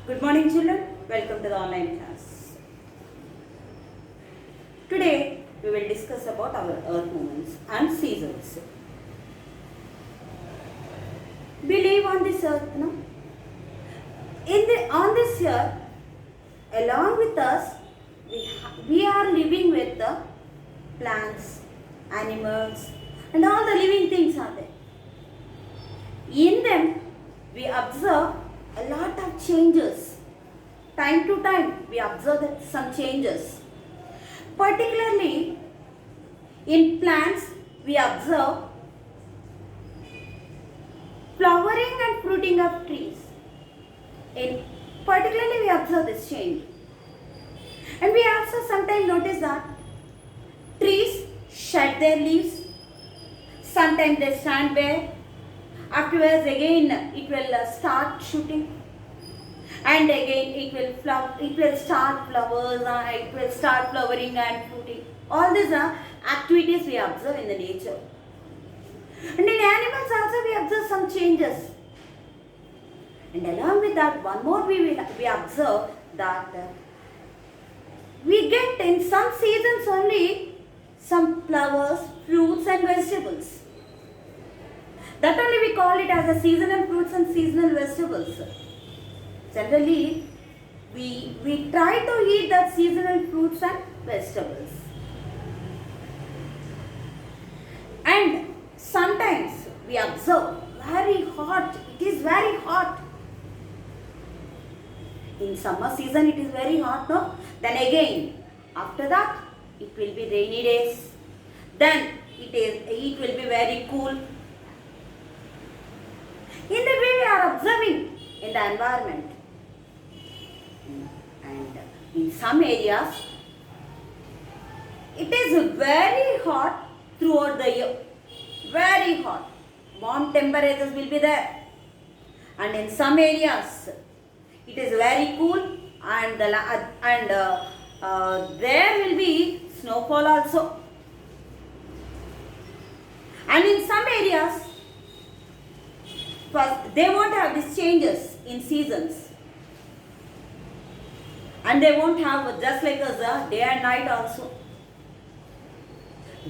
Good morning, children. Welcome to the online class. Today we will discuss about our earth movements and seasons. We live on this earth, no? On this earth, along with us, we are living with the plants, animals, and all the living things are there. In them, we observe a lot of changes. Time to time, we observe that some changes. Particularly, in plants, we observe flowering and fruiting of trees. Particularly, we observe this change. And we also sometimes notice that trees shed their leaves. Sometimes they stand bare. Afterwards, again, it will start shooting. And again, it will start flowers, it will start flowering and fruiting. All these are activities we observe in the nature. And in animals also we observe some changes. And along with that, one more we observe that we get in some seasons only some flowers, fruits and vegetables. That only we call it as a seasonal fruits and seasonal vegetables. Generally, we try to eat that seasonal fruits and vegetables. And sometimes we observe very hot. It is very hot. In summer season it is very hot, no? Then again, after that it will be rainy days. Then it will be very cool. In that way we are observing in the environment. And in some areas it is very hot throughout the year. Very hot. Warm temperatures will be there. And in some areas it is very cool and there will be snowfall also. And in some areas, first they won't have these changes in seasons. And they won't have just like us day and night also.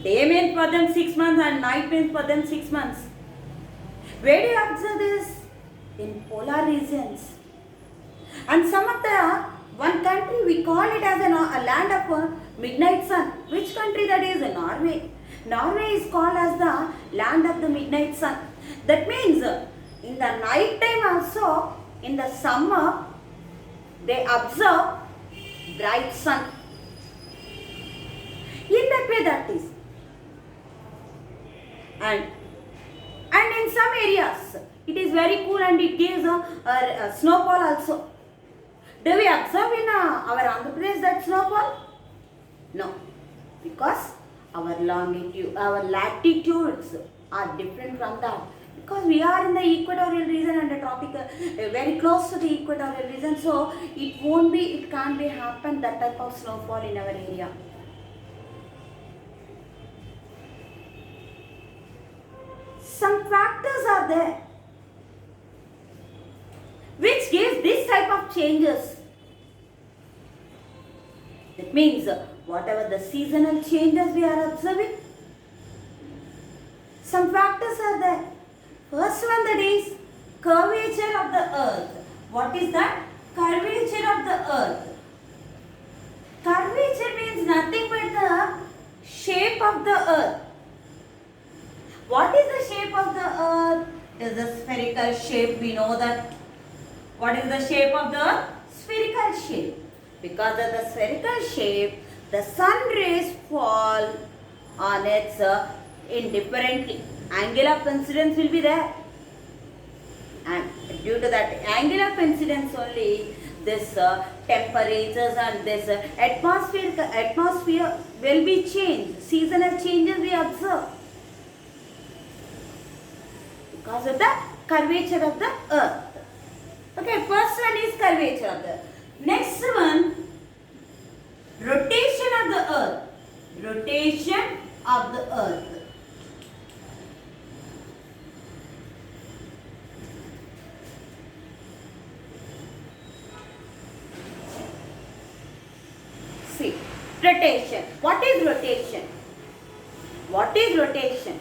Day means for them 6 months and night means for them 6 months. Where do you observe this? In polar regions. And some of one country we call it as a land of midnight sun. Which country that is? Norway. Norway is called as the land of the midnight sun. That means in the night time also, in the summer, they observe bright sun. In that way that is. And in some areas, it is very cool and it gives a snowfall also. Do we observe in our Andhra Pradesh that snowfall? No. Because our latitudes are different from that. Because we are in the equatorial region and the tropical, very close to the equatorial region. So, it can't be happen that type of snowfall in our area. Some factors are there which gives this type of changes. That means whatever the seasonal changes we are observing, some factors are there. First one, that is curvature of the earth. What is that? Curvature of the earth. Curvature means nothing but the shape of the earth. What is the shape of the earth? It is a spherical shape. We know that. What is the shape of the earth? Spherical shape. Because of the spherical shape, the sun rays fall on its indifferently. Angle of incidence will be there. And due to that angle of incidence only, this temperatures and this atmosphere will be changed. Seasonal changes we observe. Because of the curvature of the earth. Okay, first one is curvature of the earth. Next one, rotation of the earth. Rotation of the earth. See, rotation. What is rotation? What is rotation?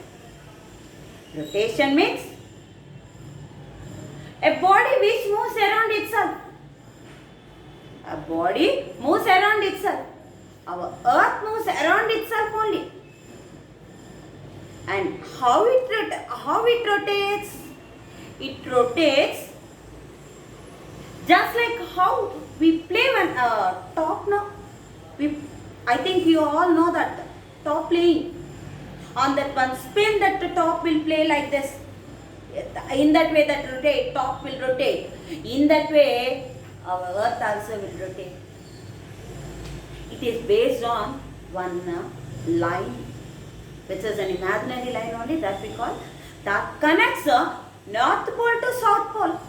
Rotation means a body which moves around itself. A body moves around itself. Our earth moves around itself only. And how it rotates? It rotates just like how we play one top now. I think you all know that top playing. On that one spin, that the top will play like this. In that way that rotate, top will rotate. In that way, our earth also will rotate. It is based on one line, which is an imaginary line only, that we call, that connects the north pole to south pole.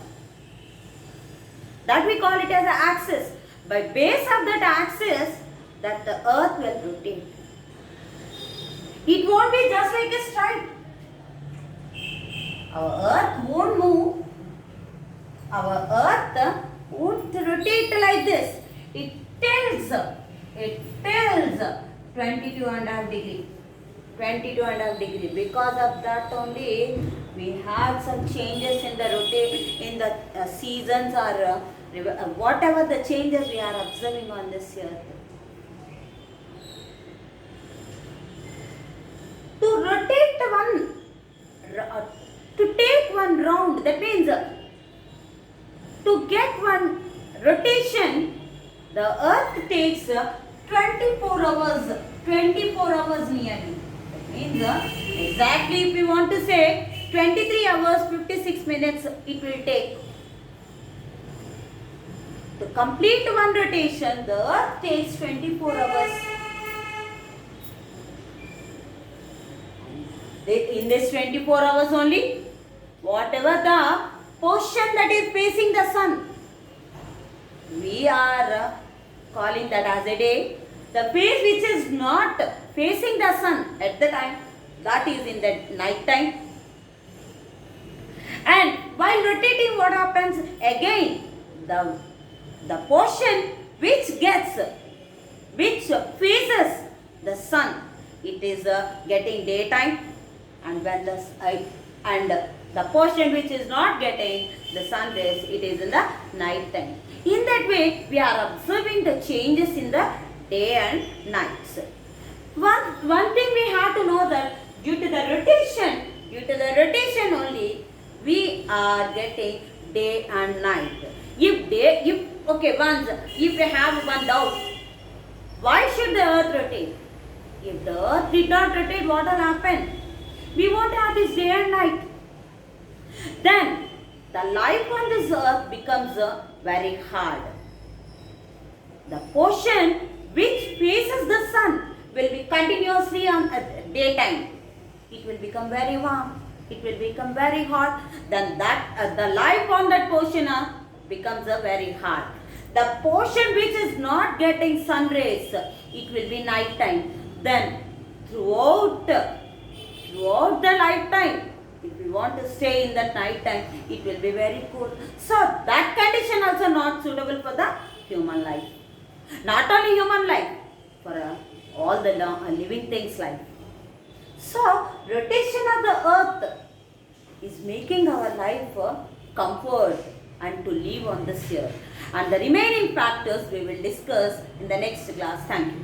That we call it as an axis. By base of that axis, that the earth will rotate. It won't be just like a stripe. Our earth won't move. Our earth won't rotate like this. It tilts 22.5 degree. 22.5 degree. Because of that only we have some changes in the seasons or whatever the changes we are observing on this earth. To rotate to take one round, that means to get one rotation, the earth takes 24 hours. 24 hours nearly. That means exactly if we want to say 23 hours 56 minutes it will take. To complete one rotation, the earth takes 24 hours. In this 24 hours only, whatever the portion that is facing the sun, we are calling that as a day. The face which is not facing the sun at the time, that is in the night time. And while rotating, what happens? Again, the portion which faces the sun, it is getting daytime, and when the portion which is not getting the sun rays, it is in the night time. In that way, we are observing the changes in the day and nights. One thing we have to know that due to the rotation only, we are getting day and night. If we have one doubt, why should the earth rotate? If the earth did not rotate, what will happen? We won't have this day and night. Then the life on this earth becomes very hard. The portion which faces the sun will be continuously on daytime. It will become very warm. It will become very hot. Then the life on that portion becomes very hard. The portion which is not getting sun rays, it will be night time. Then throughout the lifetime, if we want to stay in that night time, it will be very cold. So that condition also not suitable for the human life. Not only human life, for all the living things life. So rotation of the earth is making our life comfort and to live on this earth. And the remaining factors we will discuss in the next class. Thank you.